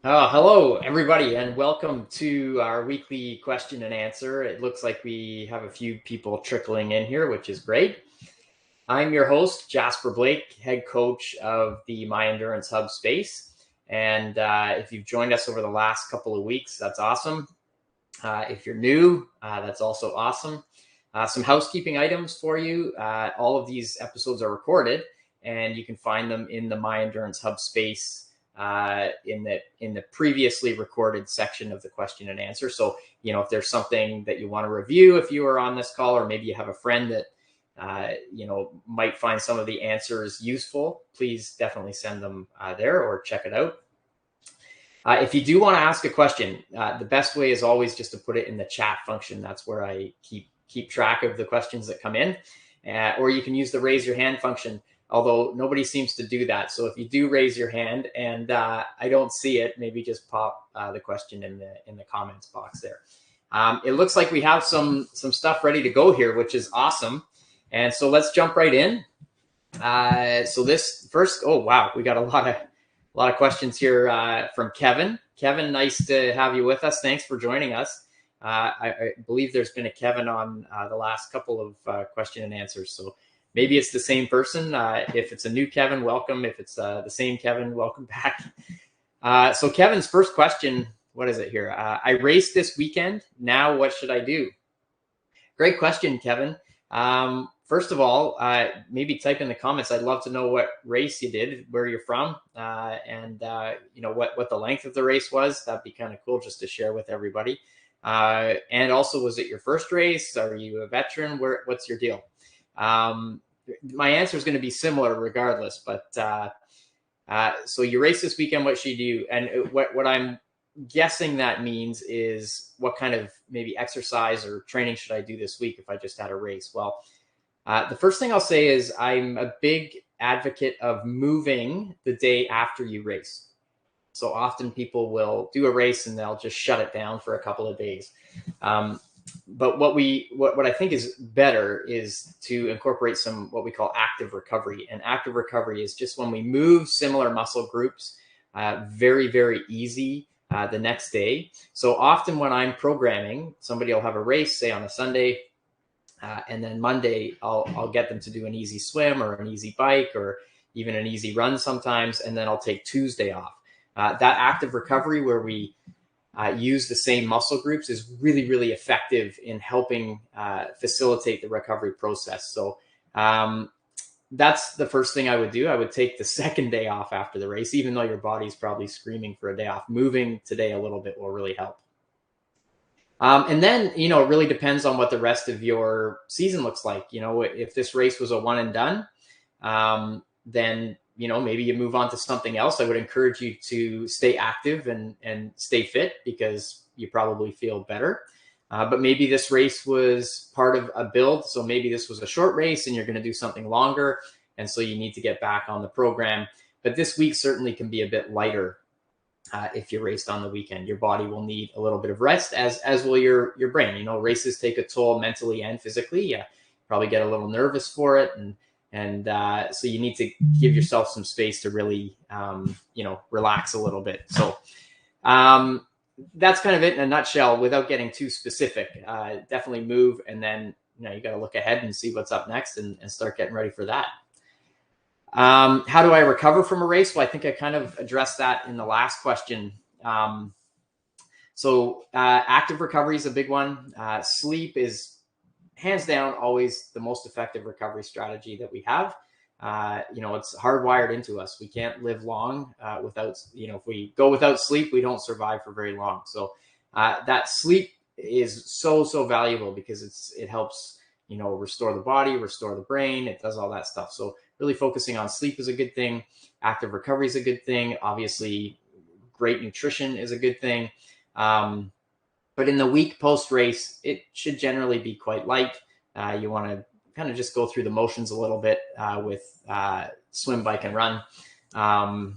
Hello, everybody, and welcome to our weekly question and answer. It looks like we have a few people trickling in here, which is great. I'm your host, Jasper Blake, head coach of the My Endurance Hub space. And if you've joined us over the last couple of weeks, that's awesome. If you're new, that's also awesome. Some housekeeping items for you. All of these episodes are recorded, and you can find them in the My Endurance Hub space in the previously recorded section of the question and answer. So, if there's something that you want to review, if you are on this call, or maybe you have a friend that might find some of the answers useful, please definitely send them there or check it out. If you do want to ask a question, the best way is always just to put it in the chat function. That's where I keep track of the questions that come in. Or you can use the raise your hand function, although nobody seems to do that. So if you do raise your hand and I don't see it, maybe just pop the question in the comments box there. It looks like we have some stuff ready to go here, which is awesome. And so let's jump right in. So this first, oh wow, we got a lot of questions here from Kevin. Kevin, nice to have you with us. Thanks for joining us. I believe there's been a Kevin on the last couple of question and answers. So maybe it's the same person. If it's a new Kevin, welcome. If it's the same Kevin, welcome back. So Kevin's first question, what is it here? I raced this weekend. Now what should I do? Great question, Kevin. First of all, maybe type in the comments. I'd love to know what race you did, where you're from, and what the length of the race was. That'd be kind of cool just to share with everybody. And also, was it your first race? Are you a veteran? What's your deal? My answer is going to be similar regardless. But so you race this weekend. What should you do? And what I'm guessing that means is what kind of maybe exercise or training should I do this week if I just had a race? Well, the first thing I'll say is I'm a big advocate of moving the day after you race. So often people will do a race and they'll just shut it down for a couple of days. But what I think is better is to incorporate some what we call active recovery. And active recovery is just when we move similar muscle groups very, very easy the next day. So often when I'm programming, somebody will have a race, say on a Sunday, and then Monday, I'll get them to do an easy swim or an easy bike or even an easy run sometimes, and then I'll take Tuesday off. That active recovery where we use the same muscle groups is really, really effective in helping facilitate the recovery process. So that's the first thing I would do. I would take the second day off after the race, even though your body's probably screaming for a day off. Moving today a little bit will really help. And then, it really depends on what the rest of your season looks like. If this race was a one and done, then, maybe you move on to something else. I would encourage you to stay active and stay fit because you probably feel better. But maybe this race was part of a build. So maybe this was a short race and you're going to do something longer. And so you need to get back on the program. But this week certainly can be a bit lighter. If you raced on the weekend, your body will need a little bit of rest, as will your brain. Races take a toll mentally and physically. You probably get a little nervous for it, and so you need to give yourself some space to really, relax a little bit. So that's kind of it in a nutshell. Without getting too specific, definitely move, and then you got to look ahead and see what's up next, and start getting ready for that. How do I recover from a race? Well, I think I kind of addressed that in the last question. So active recovery is a big one. Sleep is hands down always the most effective recovery strategy that we have. It's hardwired into us. We can't live long without, if we go without sleep, we don't survive for very long. So that sleep is so valuable because it helps, restore the body, restore the brain. It does all that stuff. So really focusing on sleep is a good thing. Active recovery is a good thing. Obviously, great nutrition is a good thing. But in the week post-race, it should generally be quite light. You want to kind of just go through the motions a little bit with swim, bike, and run. But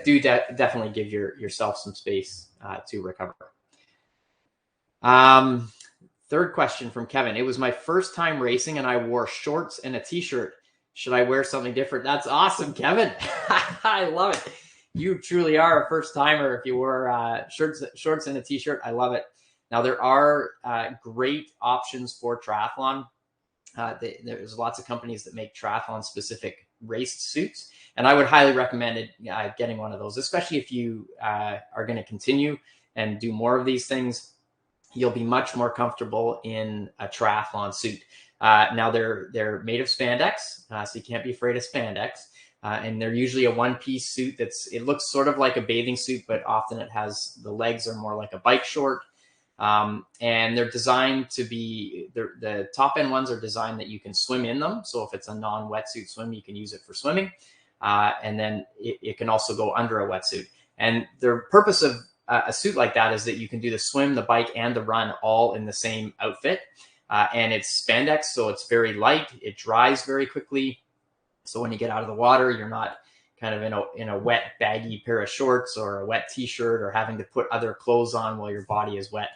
do definitely give yourself some space to recover. Third question from Kevin. It was my first time racing and I wore shorts and a t-shirt. Should I wear something different? That's awesome, Kevin. I love it. You truly are a first timer if you wear shorts and a t-shirt. I love it. Now there are great options for triathlon. There's lots of companies that make triathlon specific race suits, and I would highly recommend getting one of those, especially if you are going to continue and do more of these things. You'll be much more comfortable in a triathlon suit. Now they're made of spandex, so you can't be afraid of spandex. And they're usually a one-piece suit it looks sort of like a bathing suit, but often the legs are more like a bike short. And they're designed to be, the top end ones are designed that you can swim in them. So if it's a non-wetsuit swim, you can use it for swimming. And then it can also go under a wetsuit. And the purpose of a suit like that is that you can do the swim, the bike, and the run all in the same outfit. And it's spandex, so it's very light. It dries very quickly. So when you get out of the water, you're not kind of in a wet, baggy pair of shorts or a wet t-shirt or having to put other clothes on while your body is wet.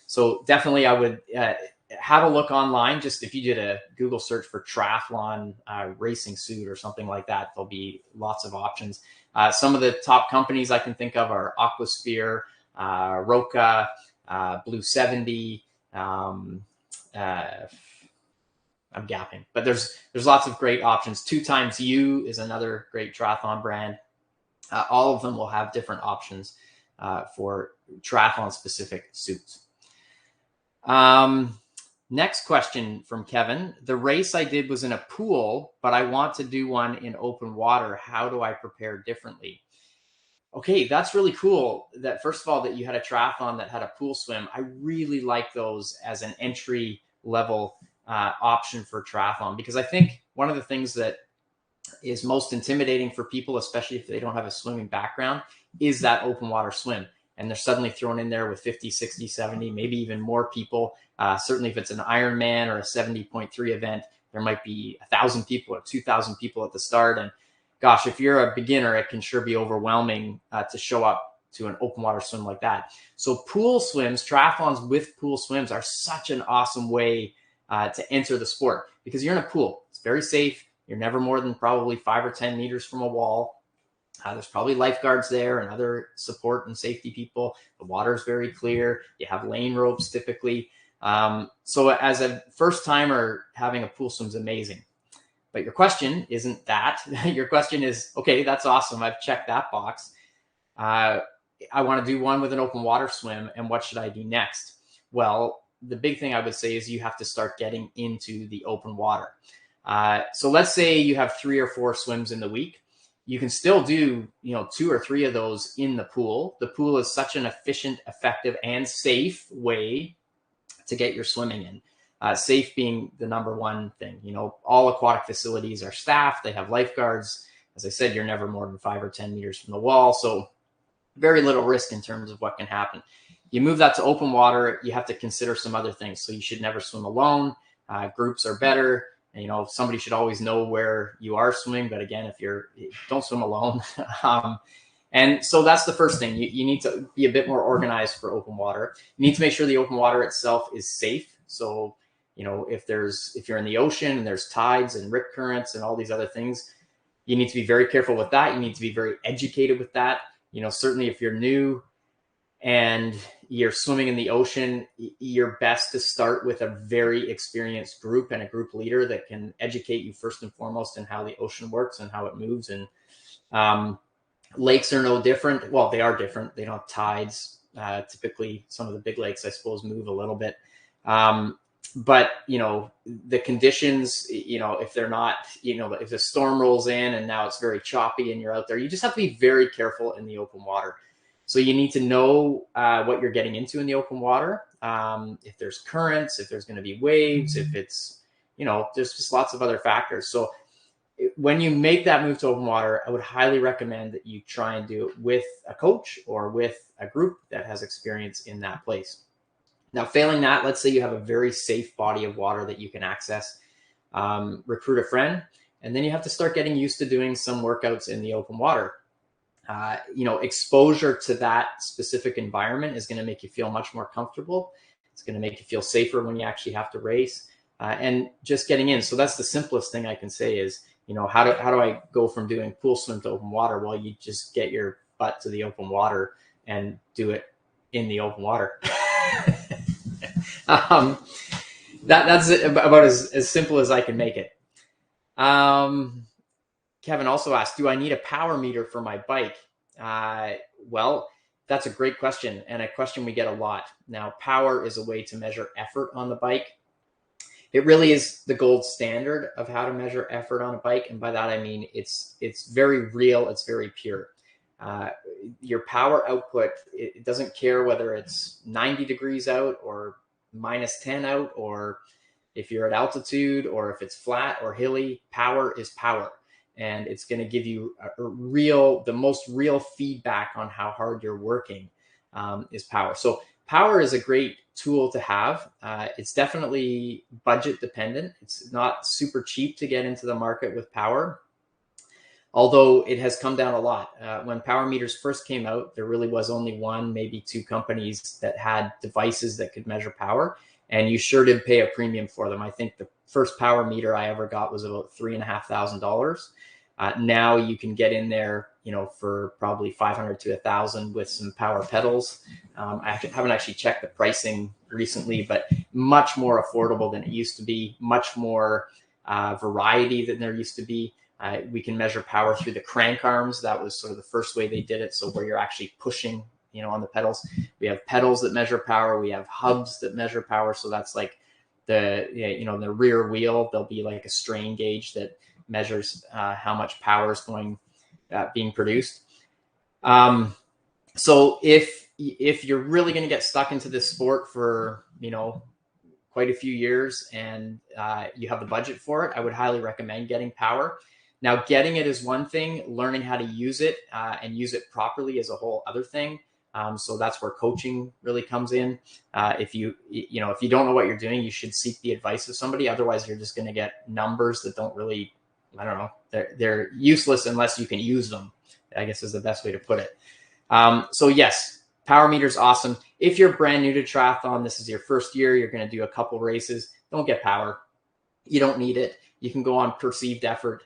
So definitely I would have a look online. Just if you did a Google search for triathlon racing suit or something like that, there'll be lots of options. Some of the top companies I can think of are Aquasphere, Roka, Blue 70, I'm gapping, but there's lots of great options. 2XU is another great triathlon brand. All of them will have different options for triathlon specific suits. Next question from Kevin. The race I did was in a pool, but I want to do one in open water. How do I prepare differently? Okay, that's really cool that first of all, that you had a triathlon that had a pool swim. I really like those as an entry level option for triathlon, because I think one of the things that is most intimidating for people, especially if they don't have a swimming background, is that open water swim. And they're suddenly thrown in there with 50, 60, 70, maybe even more people. Certainly if it's an Ironman or a 70.3 event, there might be 1,000 people or 2,000 people at the start. And gosh, if you're a beginner, it can sure be overwhelming to show up to an open water swim like that. So pool swims, triathlons with pool swims are such an awesome way to enter the sport, because you're in a pool. It's very safe. You're never more than probably 5 or 10 meters from a wall. There's probably lifeguards there and other support and safety people. The water is very clear. You have lane ropes typically. So as a first timer, having a pool swim is amazing. But your question isn't that. Your question is, okay, that's awesome. I've checked that box. I want to do one with an open water swim, and what should I do next? Well, the big thing I would say is you have to start getting into the open water. So let's say you have 3 or 4 swims in the week. You can still do, 2 or 3 of those in the pool. The pool is such an efficient, effective, and safe way to get your swimming in. Safe being the number one thing. All aquatic facilities are staffed. They have lifeguards. As I said, you're never more than 5 or 10 meters from the wall. So very little risk in terms of what can happen. You move that to open water, you have to consider some other things. So you should never swim alone. Groups are better. Somebody should always know where you are swimming. But again, don't swim alone. And so that's the first thing. You need to be a bit more organized for open water. You need to make sure the open water itself is safe. So, if you're in the ocean and there's tides and rip currents and all these other things, you need to be very careful with that. You need to be very educated with that. Certainly if you're new and you're swimming in the ocean, you're best to start with a very experienced group and a group leader that can educate you first and foremost in how the ocean works and how it moves. And lakes are no different. Well, they are different. They don't have tides. Typically, some of the big lakes, I suppose, move a little bit. But, the conditions, if they're not, if the storm rolls in and now it's very choppy and you're out there, you just have to be very careful in the open water. So you need to know what you're getting into in the open water. If there's currents, if there's going to be waves, if it's, there's just lots of other factors. So when you make that move to open water, I would highly recommend that you try and do it with a coach or with a group that has experience in that place. Now, failing that, let's say you have a very safe body of water that you can access, recruit a friend, and then you have to start getting used to doing some workouts in the open water. Exposure to that specific environment is going to make you feel much more comfortable. It's going to make you feel safer when you actually have to race, and just getting in. So that's the simplest thing I can say is, how do I go from doing pool swim to open water? Well, you just get your butt to the open water and do it in the open water. That's about as simple as I can make it. Kevin also asked, do I need a power meter for my bike? Well, that's a great question, and a question we get a lot. Now, power is a way to measure effort on the bike. It really is the gold standard of how to measure effort on a bike. And by that, I mean, it's very real. It's very pure. Your power output, it doesn't care whether it's 90 degrees out or minus 10 out, or if you're at altitude or if it's flat or hilly. Power is power. And it's going to give you the most real feedback on how hard you're working is power. So power is a great tool to have. It's definitely budget dependent. It's not super cheap to get into the market with power, although it has come down a lot. When power meters first came out, there really was only one, maybe two companies that had devices that could measure power, and you sure did pay a premium for them. I think the first power meter I ever got was about $3,500. Now you can get in there, for probably $500 to $1,000 with some power pedals. I haven't actually checked the pricing recently, but much more affordable than it used to be, much more variety than there used to be. We can measure power through the crank arms. That was sort of the first way they did it. So where you're actually pushing, on the pedals. We have pedals that measure power. We have hubs that measure power. So that's like the rear wheel. There'll be like a strain gauge that measures how much power is being produced. So if you're really going to get stuck into this sport for quite a few years and you have the budget for it, I would highly recommend getting power. Now, getting it is one thing. Learning how to use it and use it properly is a whole other thing. So that's where coaching really comes in. If you don't know what you're doing, you should seek the advice of somebody. Otherwise, you're just going to get numbers that don't really, I don't know, they're useless unless you can use them, I guess is the best way to put it. So yes, power meter's awesome. If you're brand new to triathlon, this is your first year, you're going to do a couple races, don't get power. You don't need it. You can go on perceived effort.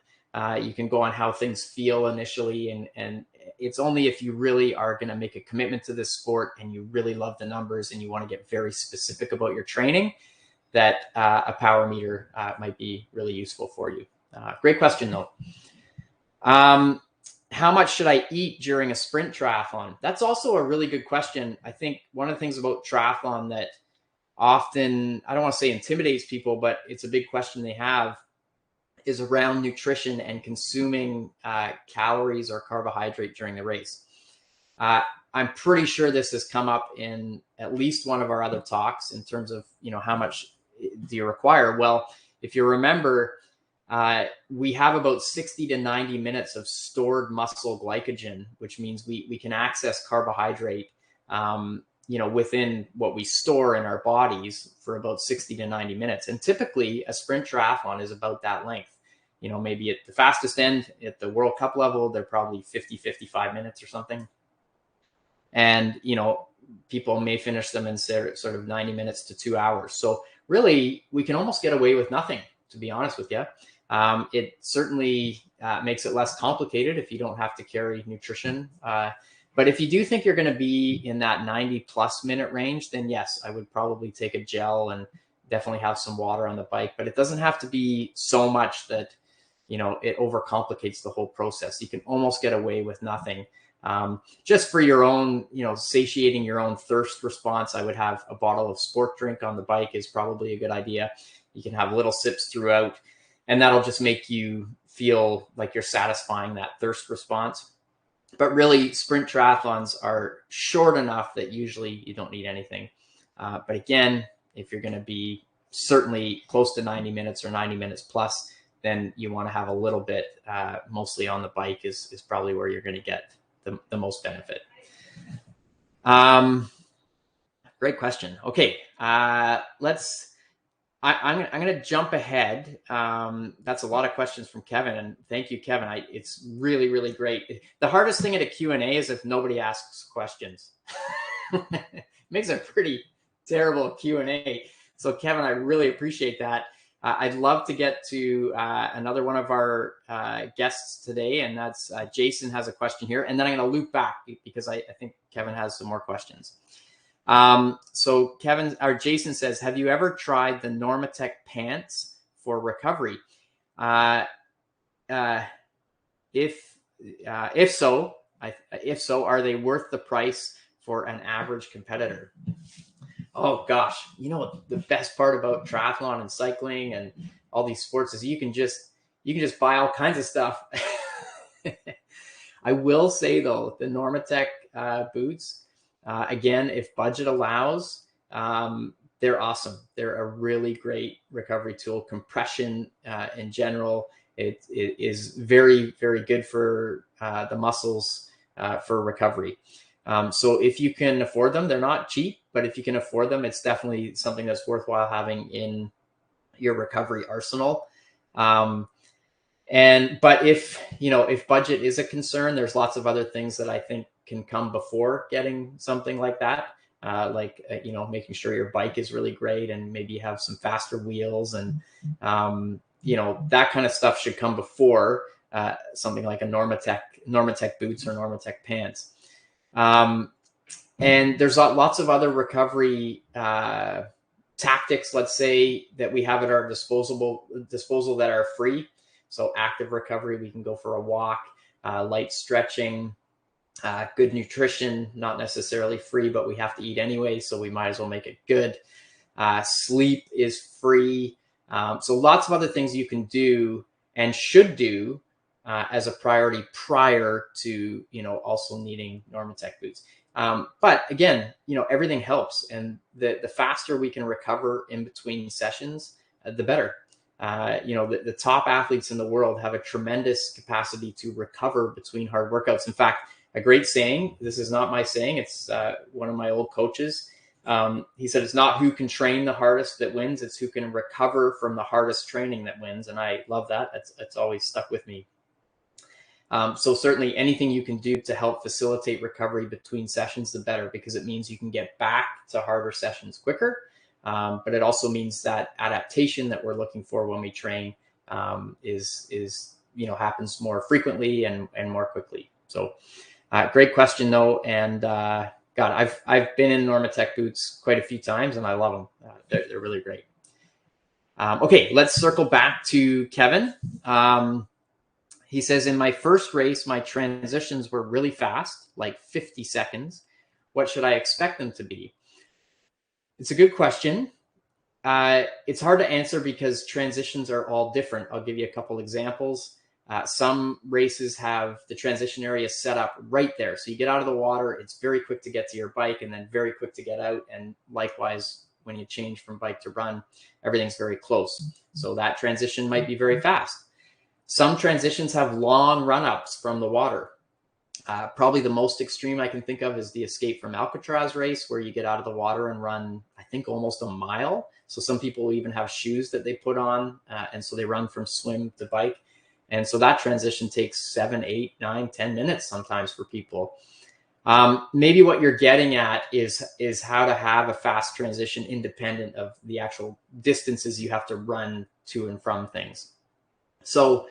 You can go on how things feel initially. And it's only if you really are going to make a commitment to this sport and you really love the numbers and you want to get very specific about your training that a power meter might be really useful for you. Great question though. How much should I eat during a sprint triathlon? That's also a really good question. I think one of the things about triathlon that often, I don't want to say intimidates people, but it's a big question they have, is around nutrition and consuming calories or carbohydrate during the race. I'm pretty sure this has come up in at least one of our other talks in terms of, how much do you require? Well, if you remember, we have about 60 to 90 minutes of stored muscle glycogen, which means we can access carbohydrate, within what we store in our bodies for about 60 to 90 minutes. And typically a sprint triathlon is about that length. Maybe at the fastest end at the World Cup level, they're probably 50, 55 minutes or something. And, people may finish them in sort of 90 minutes to 2 hours. So really, we can almost get away with nothing, to be honest with you. It certainly makes it less complicated if you don't have to carry nutrition. But if you do think you're going to be in that 90 plus minute range, then yes, I would probably take a gel and definitely have some water on the bike. But it doesn't have to be so much that, it overcomplicates the whole process. You can almost get away with nothing. Just for your own, satiating your own thirst response, I would have a bottle of sport drink on the bike is probably a good idea. You can have little sips throughout, and that'll just make you feel like you're satisfying that thirst response. But really, sprint triathlons are short enough that usually you don't need anything. But again, if you're going to be certainly close to 90 minutes or 90 minutes plus, then you want to have a little bit, mostly on the bike is probably where you're going to get the most benefit. Great question. Okay, I'm going to jump ahead. That's a lot of questions from Kevin, and thank you, Kevin. It's really, really great. The hardest thing at a Q&A is if nobody asks questions. It makes a pretty terrible Q&A. So Kevin, I really appreciate that. I'd love to get to another one of our guests today, and that's Jason has a question here. And then I'm going to loop back because I think Kevin has some more questions. So Jason says, have you ever tried the Normatec pants for recovery? If so, are they worth the price for an average competitor? Oh gosh, the best part about triathlon and cycling and all these sports is you can just buy all kinds of stuff. I will say though, the Normatec boots, again, if budget allows, they're awesome. They're a really great recovery tool. Compression in general, it is very, very good for the muscles for recovery. So if you can afford them, they're not cheap, but if you can afford them, it's definitely something that's worthwhile having in your recovery arsenal. But if budget is a concern, there's lots of other things that I think can come before getting something like that. Making sure your bike is really great and maybe you have some faster wheels and, that kind of stuff should come before something like a Normatec boots or Normatec pants. And there's lots of other recovery tactics, let's say, that we have at our disposal that are free. So active recovery, we can go for a walk, light stretching, good nutrition, not necessarily free, but we have to eat anyway, so we might as well make it good. Sleep is free. So lots of other things you can do and should do as a priority prior to, also needing Normatec boots. But again, everything helps. And the faster we can recover in between sessions, the better. The top athletes in the world have a tremendous capacity to recover between hard workouts. In fact, a great saying, this is not my saying, it's one of my old coaches. He said, it's not who can train the hardest that wins, it's who can recover from the hardest training that wins. And I love that. It's always stuck with me. So certainly anything you can do to help facilitate recovery between sessions, the better, because it means you can get back to harder sessions quicker. But it also means that adaptation that we're looking for when we train happens more frequently and more quickly. So great question though. And God, I've been in Normatec boots quite a few times and I love them. They're really great. Okay, let's circle back to Kevin. He says, in my first race, my transitions were really fast, like 50 seconds. What should I expect them to be? It's a good question. It's hard to answer because transitions are all different. I'll give you a couple examples. Some races have the transition area set up right there. So you get out of the water, it's very quick to get to your bike and then very quick to get out. And likewise, when you change from bike to run, everything's very close. So that transition might be very fast. Some transitions have long run-ups from the water. Probably the most extreme I can think of is the Escape from Alcatraz race, where you get out of the water and run, I think, almost a mile. So some people even have shoes that they put on, and so they run from swim to bike. And so that transition takes 7, 8, 9, 10 minutes sometimes for people. Maybe what you're getting at is how to have a fast transition independent of the actual distances you have to run to and from things. So,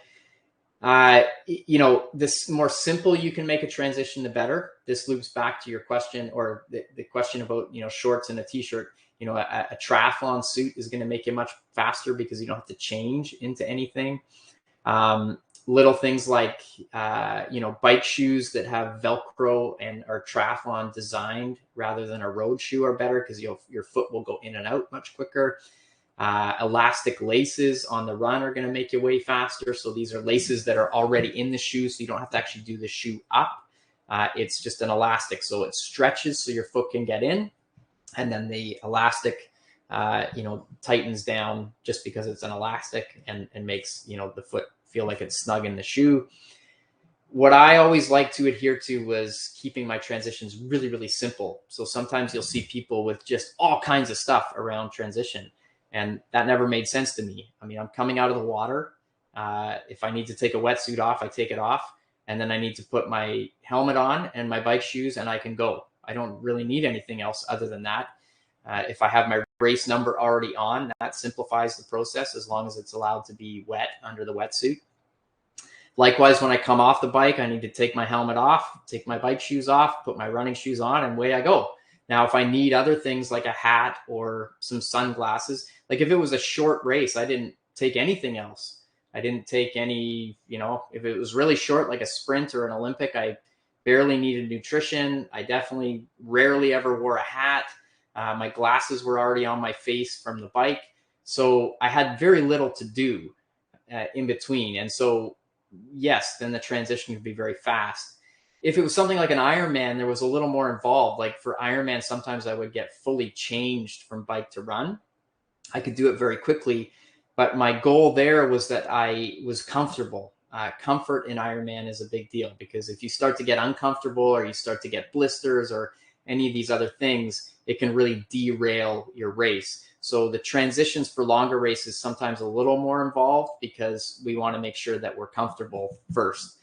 this more simple you can make a transition, the better. This loops back to your question, or the question about, shorts and a t-shirt. A triathlon suit is going to make you much faster because you don't have to change into anything. Little things like, bike shoes that have Velcro and are triathlon designed rather than a road shoe are better because your foot will go in and out much quicker. Elastic laces on the run are going to make you way faster. So these are laces that are already in the shoe, so you don't have to actually do the shoe up. It's just an elastic, so it stretches so your foot can get in, and then the elastic tightens down just because it's an elastic and makes the foot feel like it's snug in the shoe. What I always like to adhere to was keeping my transitions really, really simple. So sometimes you'll see people with just all kinds of stuff around transition. And that never made sense to me. I mean, I'm coming out of the water. If I need to take a wetsuit off, I take it off. And then I need to put my helmet on and my bike shoes and I can go. I don't really need anything else other than that. If I have my race number already on, that simplifies the process as long as it's allowed to be wet under the wetsuit. Likewise, when I come off the bike, I need to take my helmet off, take my bike shoes off, put my running shoes on, and away I go. Now, if I need other things like a hat or some sunglasses, like if it was a short race, I didn't take anything else. I didn't take any, if it was really short, like a sprint or an Olympic, I barely needed nutrition. I definitely rarely ever wore a hat. My glasses were already on my face from the bike. So I had very little to do in between. And so, yes, then the transition could be very fast. If it was something like an Ironman, there was a little more involved. Like for Ironman, sometimes I would get fully changed from bike to run. I could do it very quickly, but my goal there was that I was comfortable. Comfort in Ironman is a big deal, because if you start to get uncomfortable or you start to get blisters or any of these other things, it can really derail your race. So the transitions for longer races sometimes a little more involved, because we want to make sure that we're comfortable first.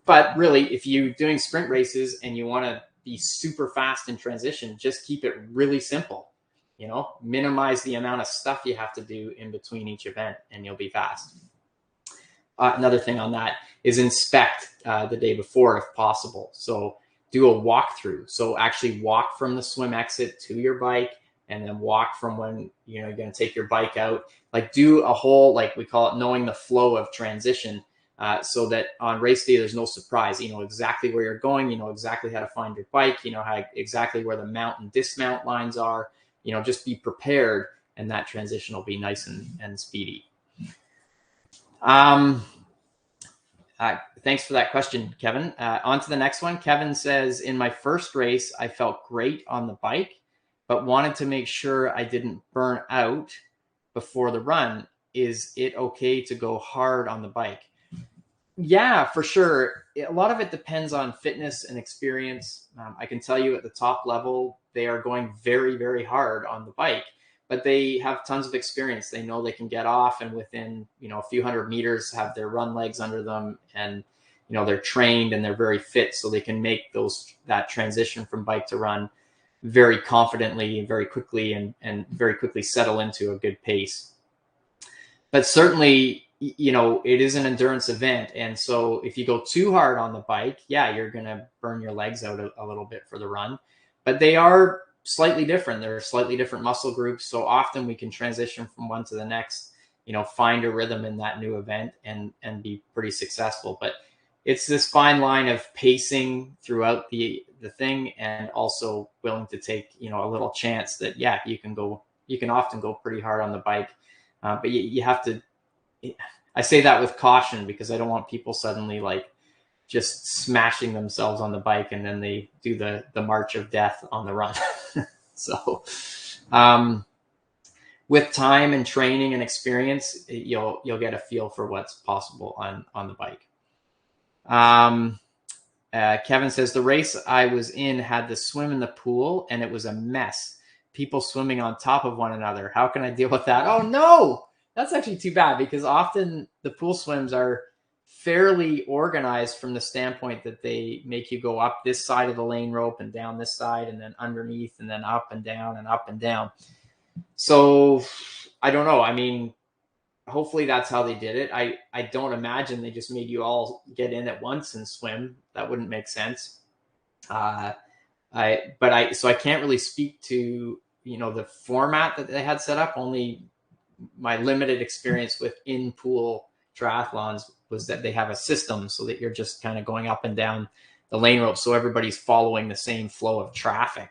But really, if you're doing sprint races and you want to be super fast in transition, just keep it really simple. Minimize the amount of stuff you have to do in between each event, and you'll be fast. Another thing on that is inspect the day before if possible. So do a walkthrough. So actually walk from the swim exit to your bike, and then walk from when you're going to take your bike out. Like do a whole, like we call it, knowing the flow of transition. So that on race day, there's no surprise. You know exactly where you're going. You know exactly how to find your bike. You know exactly where the mount and dismount lines are. Just be prepared, and that transition will be nice and speedy. Thanks for that question, Kevin. On to the next one. Kevin says, in my first race, I felt great on the bike, but wanted to make sure I didn't burn out before the run. Is it okay to go hard on the bike? Yeah, for sure. A lot of it depends on fitness and experience. I can tell you at the top level, they are going very, very hard on the bike, but they have tons of experience. They know they can get off, and within, a few hundred meters have their run legs under them, and, they're trained and they're very fit, so they can make that transition from bike to run very confidently and very quickly, and very quickly settle into a good pace. But certainly, it is an endurance event. And so if you go too hard on the bike, yeah, you're going to burn your legs out a little bit for the run. But they are slightly different. They're slightly different muscle groups. So often we can transition from one to the next, find a rhythm in that new event and be pretty successful. But it's this fine line of pacing throughout the thing, and also willing to take, a little chance that, yeah, you can often go pretty hard on the bike. But you have to, I say that with caution, because I don't want people suddenly like just smashing themselves on the bike and then they do the march of death on the run. So with time and training and experience, you'll get a feel for what's possible on the bike. Kevin says, the race I was in had to swim in the pool and it was a mess. People swimming on top of one another. How can I deal with that? Oh no, that's actually too bad, because often the pool swims are fairly organized from the standpoint that they make you go up this side of the lane rope and down this side, and then underneath, and then up and down and up and down. So I don't know. I mean, hopefully that's how they did it. I don't imagine they just made you all get in at once and swim. That wouldn't make sense. So I can't really speak to, the format that they had set up. Only my limited experience with in-pool triathlons was that they have a system so that you're just kind of going up and down the lane rope, so everybody's following the same flow of traffic.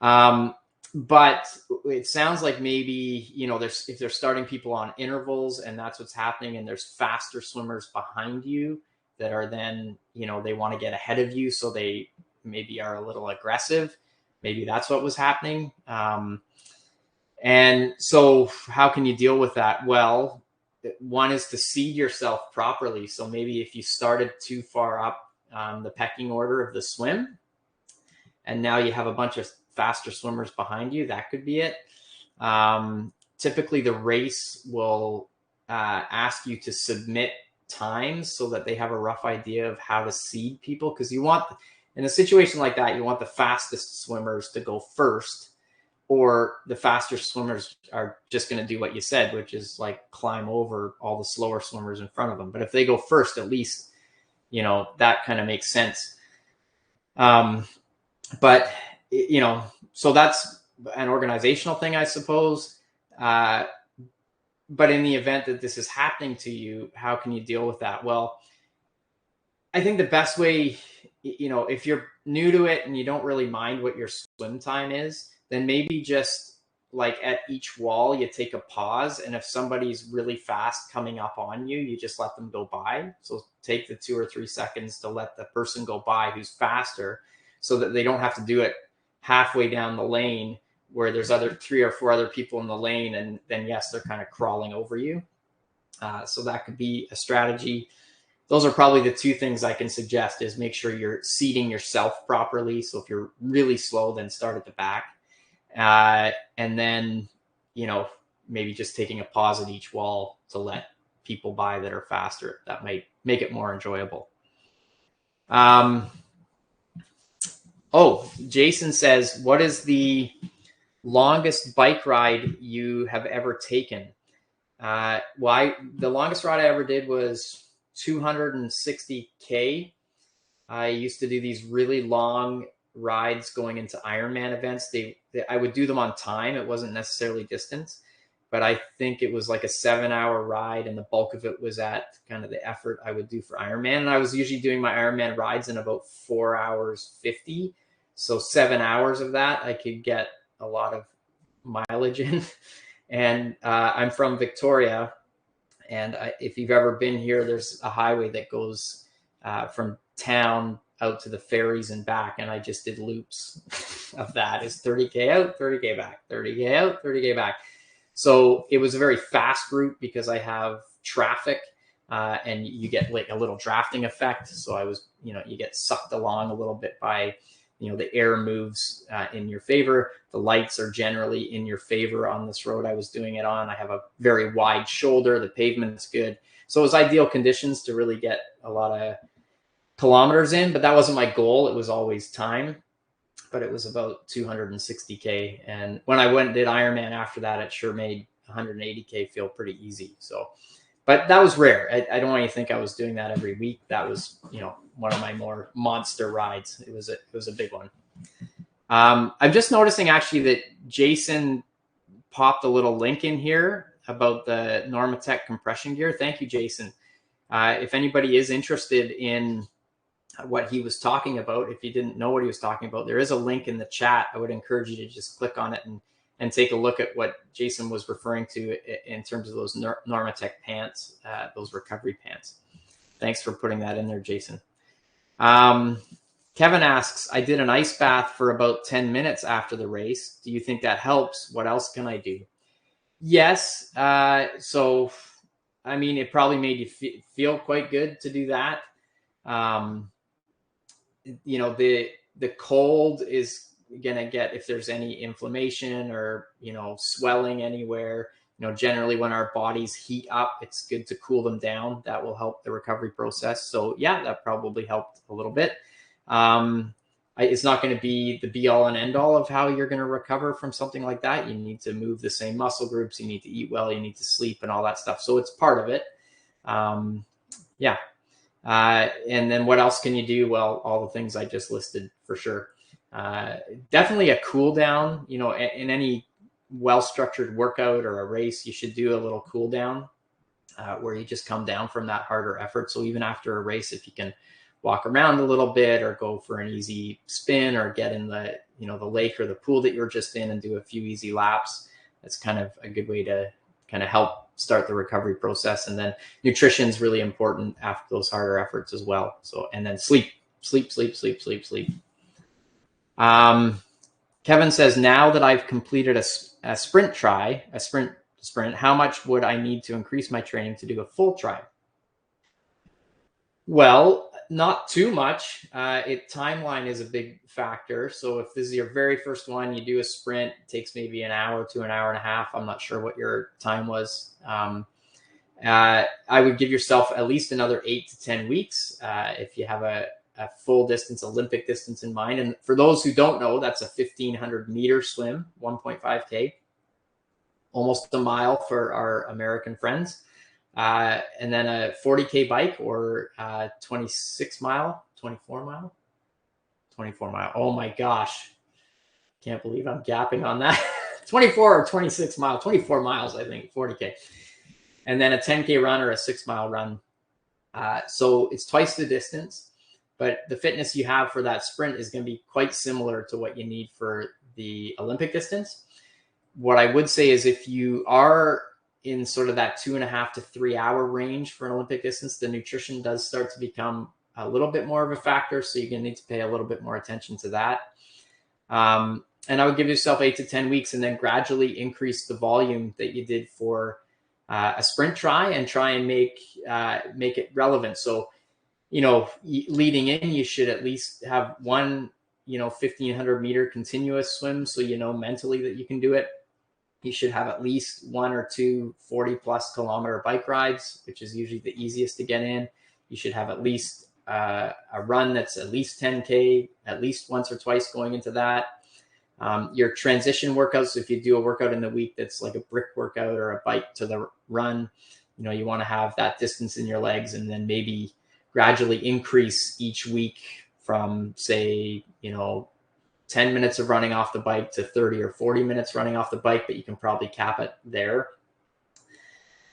But it sounds like maybe, if they're starting people on intervals and that's what's happening, and there's faster swimmers behind you that are then, they want to get ahead of you, so they maybe are a little aggressive. Maybe that's what was happening. And so how can you deal with that? Well, one is to seed yourself properly. So maybe if you started too far up the pecking order of the swim, and now you have a bunch of faster swimmers behind you, that could be it. Typically the race will ask you to submit times so that they have a rough idea of how to seed people. Because in a situation like that, you want the fastest swimmers to go first. or the faster swimmers are just going to do what you said, which is like climb over all the slower swimmers in front of them. But if they go first, at least, that kind of makes sense. But, so that's an organizational thing, I suppose. But in the event that this is happening to you, how can you deal with that? Well, I think the best way, if you're new to it and you don't really mind what your swim time is, then maybe just like at each wall, you take a pause. And if somebody's really fast coming up on you, you just let them go by. So take the 2 or 3 seconds to let the person go by who's faster, so that they don't have to do it halfway down the lane where there's 3 or 4 other people in the lane. And then, yes, they're kind of crawling over you. So that could be a strategy. Those are probably the 2 things I can suggest, is make sure you're seating yourself properly. So if you're really slow, then start at the back. And then, maybe just taking a pause at each wall to let people by that are faster. That might make it more enjoyable. Jason says, what is the longest bike ride you have ever taken? The longest ride I ever did was 260K. I used to do these really long rides going into Ironman events. I would do them on time. It wasn't necessarily distance, but I think it was like a 7-hour ride, and the bulk of it was at kind of the effort I would do for Ironman. And I was usually doing my Ironman rides in about 4 hours 50. So 7 hours of that, I could get a lot of mileage in. And I'm from Victoria. And if you've ever been here, there's a highway that goes from town out to the ferries and back. And I just did loops of that. It's 30K out, 30K back, 30K out, 30K back. So it was a very fast route because I have traffic and you get like a little drafting effect. So I was, you get sucked along a little bit by, the air moves in your favor. The lights are generally in your favor on this road I was doing it on. I have a very wide shoulder. The pavement's good. So it was ideal conditions to really get a lot of kilometers in, but that wasn't my goal. It was always time, but it was about 260K. And when I went and did Ironman after that, it sure made 180K feel pretty easy. So, but that was rare. I don't want you to think I was doing that every week. That was, one of my more monster rides. It was a big one. I'm just noticing actually that Jason popped a little link in here about the Normatec compression gear. Thank you, Jason. If anybody is interested in what he was talking about, if you didn't know what he was talking about, there is a link in the chat. I would encourage you to just click on it and take a look at what Jason was referring to in terms of those Normatec pants, those recovery pants. Thanks for putting that in there, Jason. Kevin asks, I did an ice bath for about 10 minutes after the race. Do you think that helps? What else can I do? Yes. So, I mean, it probably made you feel quite good to do that. The cold is going to get, if there's any inflammation or, swelling anywhere, generally when our bodies heat up, it's good to cool them down. That will help the recovery process. So yeah, that probably helped a little bit. It's not going to be the be all and end all of how you're going to recover from something like that. You need to move the same muscle groups. You need to eat well, you need to sleep and all that stuff. So it's part of it. Yeah. And then what else can you do? Well, all the things I just listed for sure. Definitely a cool down, in any well-structured workout or a race, you should do a little cool down where you just come down from that harder effort. So even after a race, if you can walk around a little bit or go for an easy spin or get in the, the lake or the pool that you're just in and do a few easy laps, that's kind of a good way to kind of help start the recovery process. And then nutrition is really important after those harder efforts as well. So, and then sleep. Kevin says, now that I've completed a sprint, how much would I need to increase my training to do a full try? Well, not too much. Timeline is a big factor. So if this is your very first one, you do a sprint, it takes maybe an hour to an hour and a half. I'm not sure what your time was. I would give yourself at least another 8 to 10 weeks. If you have a a full distance, Olympic distance in mind. And for those who don't know, that's a 1,500-meter swim, 1.5K, almost a mile for our American friends. And then a 40K bike, or 24 mile. Oh my gosh. Can't believe I'm gapping on that. 24 or 26 mile, 24 miles, I think, 40K. And then a 10K run or a 6-mile run. So it's twice the distance, but the fitness you have for that sprint is going to be quite similar to what you need for the Olympic distance. What I would say is, if you are in sort of that 2.5 to 3 hour range for an Olympic distance, the nutrition does start to become a little bit more of a factor. So you're going to need to pay a little bit more attention to that. And I would give yourself 8 to 10 weeks and then gradually increase the volume that you did for a sprint try and make it relevant. So, leading in, you should at least have one, 1,500-meter continuous swim. So, mentally that you can do it. You should have at least 1 or 2 40+ kilometer bike rides, which is usually the easiest to get in. You should have at least a run that's at least 10K, at least once or twice going into that. Your transition workouts, if you do a workout in the week that's like a brick workout or a bike to the run, you want to have that distance in your legs, and then maybe gradually increase each week from, say, 10 minutes of running off the bike to 30 or 40 minutes running off the bike, but you can probably cap it there.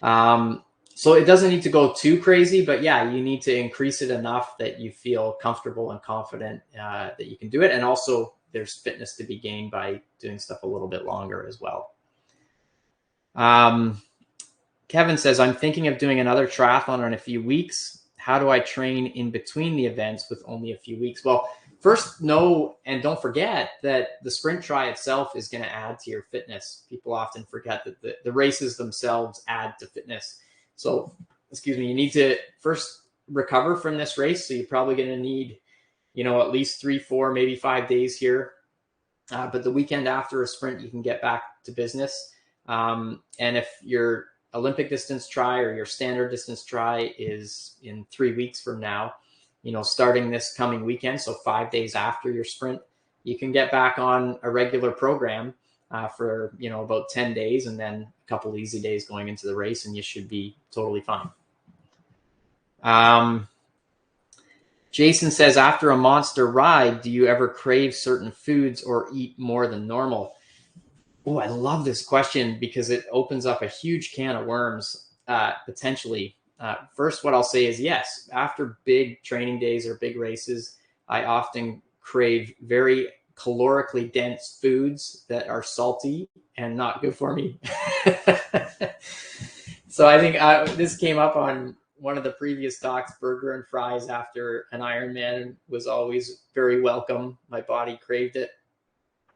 So it doesn't need to go too crazy, but yeah, you need to increase it enough that you feel comfortable and confident that you can do it. And also there's fitness to be gained by doing stuff a little bit longer as well. Kevin says, I'm thinking of doing another triathlon in a few weeks. How do I train in between the events with only a few weeks? Well, first, know and don't forget that the sprint try itself is going to add to your fitness. People often forget that the races themselves add to fitness. So, you need to first recover from this race. So you're probably going to need, at least 3, 4, maybe 5 days here. But the weekend after a sprint, you can get back to business. And if your Olympic distance try or your standard distance try is in 3 weeks from now, starting this coming weekend, so 5 days after your sprint, you can get back on a regular program for, about 10 days and then a couple easy days going into the race, and you should be totally fine. Jason says, after a monster ride, do you ever crave certain foods or eat more than normal? Oh, I love this question because it opens up a huge can of worms, potentially. First, what I'll say is yes, after big training days or big races, I often crave very calorically dense foods that are salty and not good for me. So I think this came up on one of the previous talks. Burger and fries after an Ironman was always very welcome. My body craved it,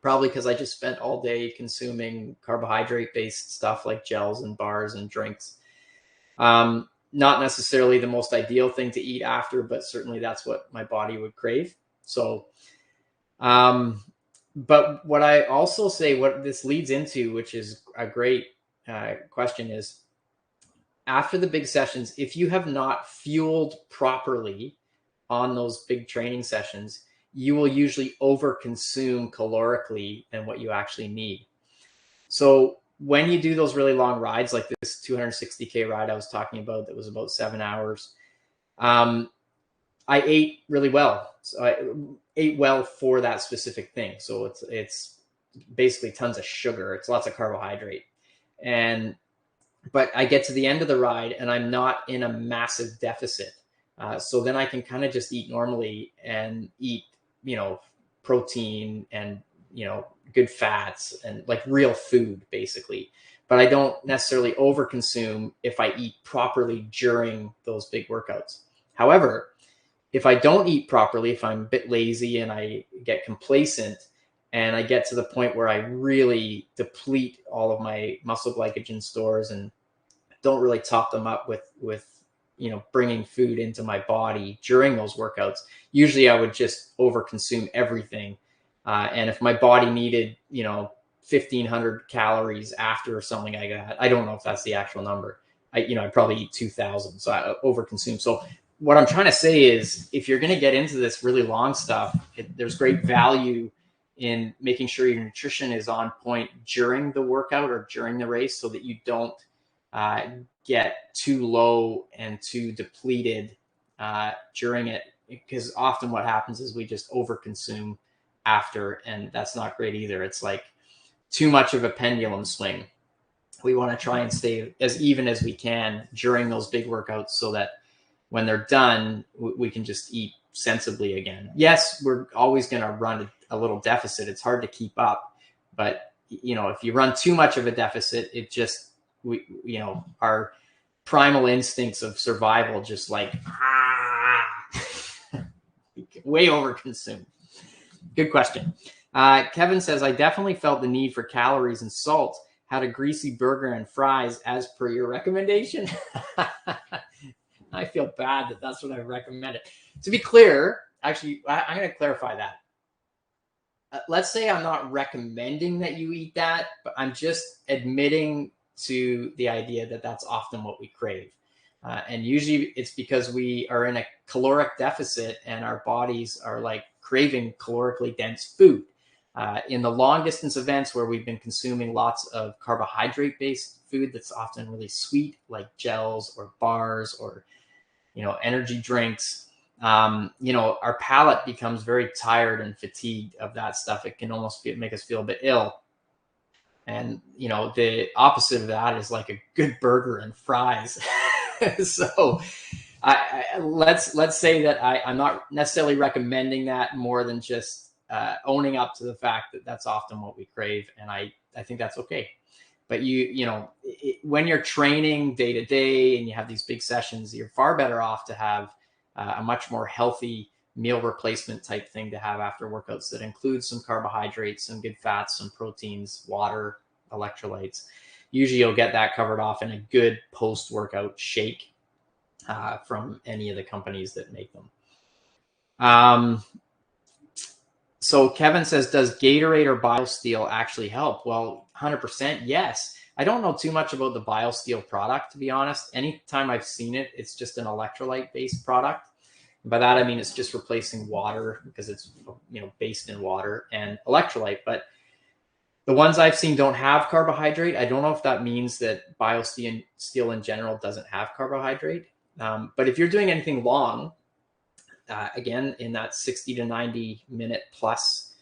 probably because I just spent all day consuming carbohydrate-based stuff like gels and bars and drinks. Not necessarily the most ideal thing to eat after, but certainly that's what my body would crave. So, but what I also say, what this leads into, which is a great question, is after the big sessions, if you have not fueled properly on those big training sessions, you will usually overconsume calorically than what you actually need. So when you do those really long rides, like this 260K ride I was talking about that was about 7 hours, I ate really well. So I ate well for that specific thing. So it's basically tons of sugar. It's lots of carbohydrate. But I get to the end of the ride and I'm not in a massive deficit. So then I can kind of just eat normally and eat, protein and, good fats and like real food basically. But I don't necessarily overconsume if I eat properly during those big workouts. However, if I don't eat properly, if I'm a bit lazy and I get complacent and I get to the point where I really deplete all of my muscle glycogen stores and don't really top them up with bringing food into my body during those workouts, usually I would just overconsume everything. And if my body needed, 1,500 calories after something like that, I don't know if that's the actual number. I'd probably eat 2,000. So I overconsume. So what I'm trying to say is, if you're going to get into this really long stuff, there's great value in making sure your nutrition is on point during the workout or during the race, so that you don't get too low and too depleted during it. Because often what happens is we just overconsume after, and that's not great either. It's like too much of a pendulum swing. We want to try and stay as even as we can during those big workouts, so that when they're done, we can just eat sensibly again. Yes, we're always going to run a little deficit. It's hard to keep up, but if you run too much of a deficit, it just, our primal instincts of survival just like way overconsumed. Good question. Kevin says, I definitely felt the need for calories and salt. Had a greasy burger and fries as per your recommendation. I feel bad that that's what I recommended. To be clear, actually, I'm going to clarify that. Let's say I'm not recommending that you eat that, but I'm just admitting to the idea that that's often what we crave. And usually it's because we are in a caloric deficit and our bodies are like craving calorically dense food. In the long distance events where we've been consuming lots of carbohydrate based food that's often really sweet, like gels or bars or energy drinks, our palate becomes very tired and fatigued of that stuff. It can almost make us feel a bit ill. And the opposite of that is like a good burger and fries. So let's say that I'm not necessarily recommending that, more than just owning up to the fact that that's often what we crave, and I think that's okay. But when you're training day to day and you have these big sessions, you're far better off to have a much more healthy meal replacement type thing to have after workouts that includes some carbohydrates, some good fats, some proteins, water, electrolytes. Usually you'll get that covered off in a good post-workout shake from any of the companies that make them. So Kevin says, does Gatorade or BioSteel actually help? Well, 100% yes. I don't know too much about the BioSteel product, to be honest. Anytime I've seen it, it's just an electrolyte-based product. By that, I mean it's just replacing water, because it's based in water and electrolyte. But the ones I've seen don't have carbohydrate. I don't know if that means that BioSteel in general doesn't have carbohydrate. But if you're doing anything long, again, in that 60 to 90 minute plus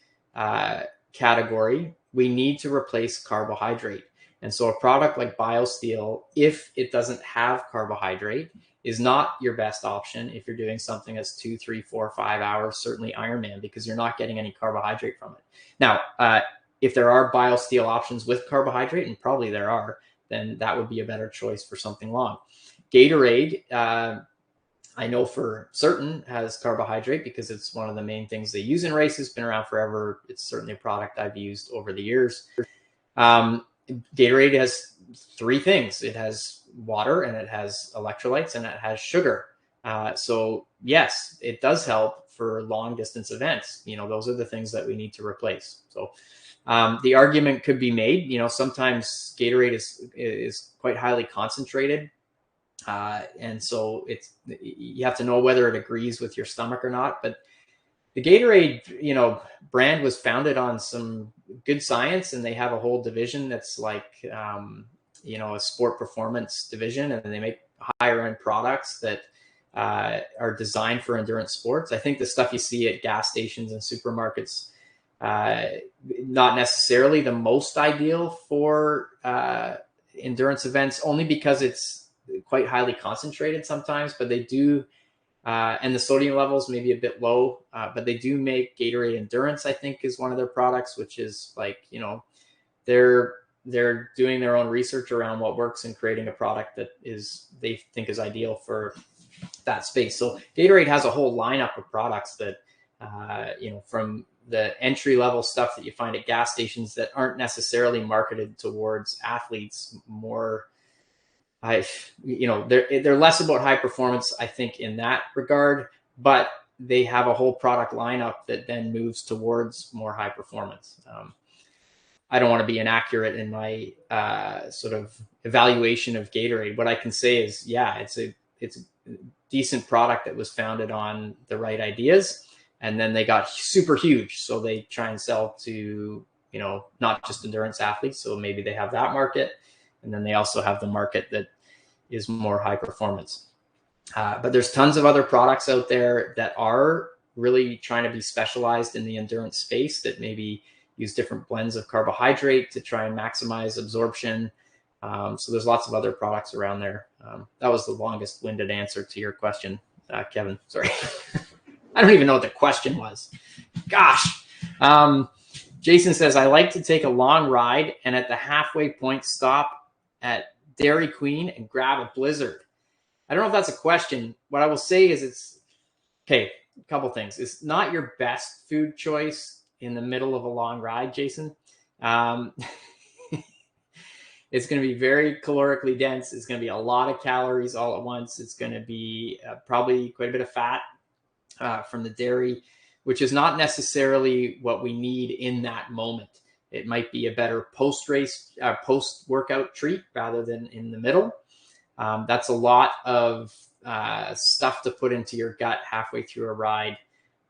category, we need to replace carbohydrate. And so a product like BioSteel, if it doesn't have carbohydrate, is not your best option if you're doing something that's 2, 3, 4, 5 hours, certainly Ironman, because you're not getting any carbohydrate from it. Now, if there are BioSteel options with carbohydrate, and probably there are, then that would be a better choice for something long. Gatorade, I know for certain, has carbohydrate because it's one of the main things they use in races. Been around forever. It's certainly a product I've used over the years. Gatorade has 3 things. It has water, and it has electrolytes, and it has sugar. So yes, it does help for long distance events. Those are the things that we need to replace. So the argument could be made, sometimes Gatorade is quite highly concentrated. And so you have to know whether it agrees with your stomach or not. But the Gatorade, brand was founded on some good science, and they have a whole division that's like, a sport performance division, and they make higher end products that are designed for endurance sports. I think the stuff you see at gas stations and supermarkets, not necessarily the most ideal for endurance events, only because it's quite highly concentrated sometimes, but they do, and the sodium levels may be a bit low, but they do make Gatorade Endurance, I think, is one of their products, which is like, they're doing their own research around what works and creating a product that they think is ideal for that space. So Gatorade has a whole lineup of products that, from the entry level stuff that you find at gas stations that aren't necessarily marketed towards athletes, more, they're less about high performance, I think, in that regard, but they have a whole product lineup that then moves towards more high performance. I don't want to be inaccurate in my sort of evaluation of Gatorade. What I can say is, yeah, it's decent product that was founded on the right ideas. And then they got super huge. So they try and sell to, not just endurance athletes. So maybe they have that market. And then they also have the market that is more high performance. But there's tons of other products out there that are really trying to be specialized in the endurance space, that maybe use different blends of carbohydrate to try and maximize absorption. So there's lots of other products around there. That was the longest winded answer to your question, Kevin. Sorry. I don't even know what the question was. Gosh. Jason says, I like to take a long ride and at the halfway point stop at Dairy Queen and grab a Blizzard. I don't know if that's a question. What I will say is a couple things. It's not your best food choice in the middle of a long ride, Jason. It's going to be very calorically dense. It's going to be a lot of calories all at once. It's going to be probably quite a bit of fat from the dairy, which is not necessarily what we need in that moment. It might be a better post-race, post-workout treat rather than in the middle. That's a lot of stuff to put into your gut halfway through a ride.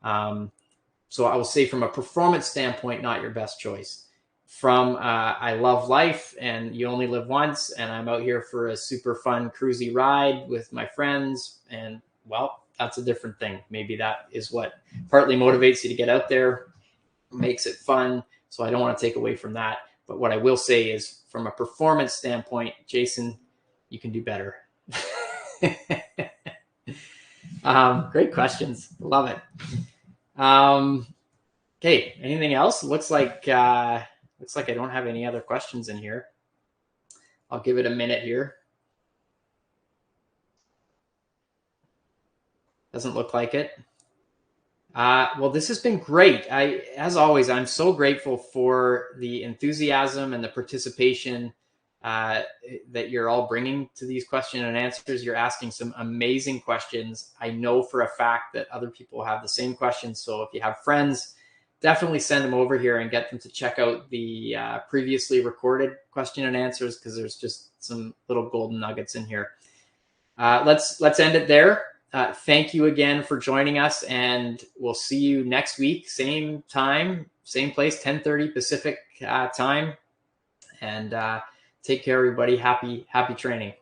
So I will say from a performance standpoint, not your best choice. From I love life and you only live once, and I'm out here for a super fun cruisy ride with my friends, and well, that's a different thing. Maybe that is what partly motivates you to get out there, makes it fun. So I don't want to take away from that. But what I will say is from a performance standpoint, Jason, you can do better. Great questions. Love it. Okay. Anything else? Looks like I don't have any other questions in here. I'll give it a minute here. Doesn't look like it. Well, this has been great. As always, I'm so grateful for the enthusiasm and the participation that you're all bringing to these question and answers. You're asking some amazing questions. I know for a fact that other people have the same questions. So if you have friends, definitely send them over here and get them to check out the previously recorded question and answers, because there's just some little golden nuggets in here. Let's end it there. Thank you again for joining us, and we'll see you next week. Same time, same place, 10:30 Pacific time. And take care, everybody. Happy training.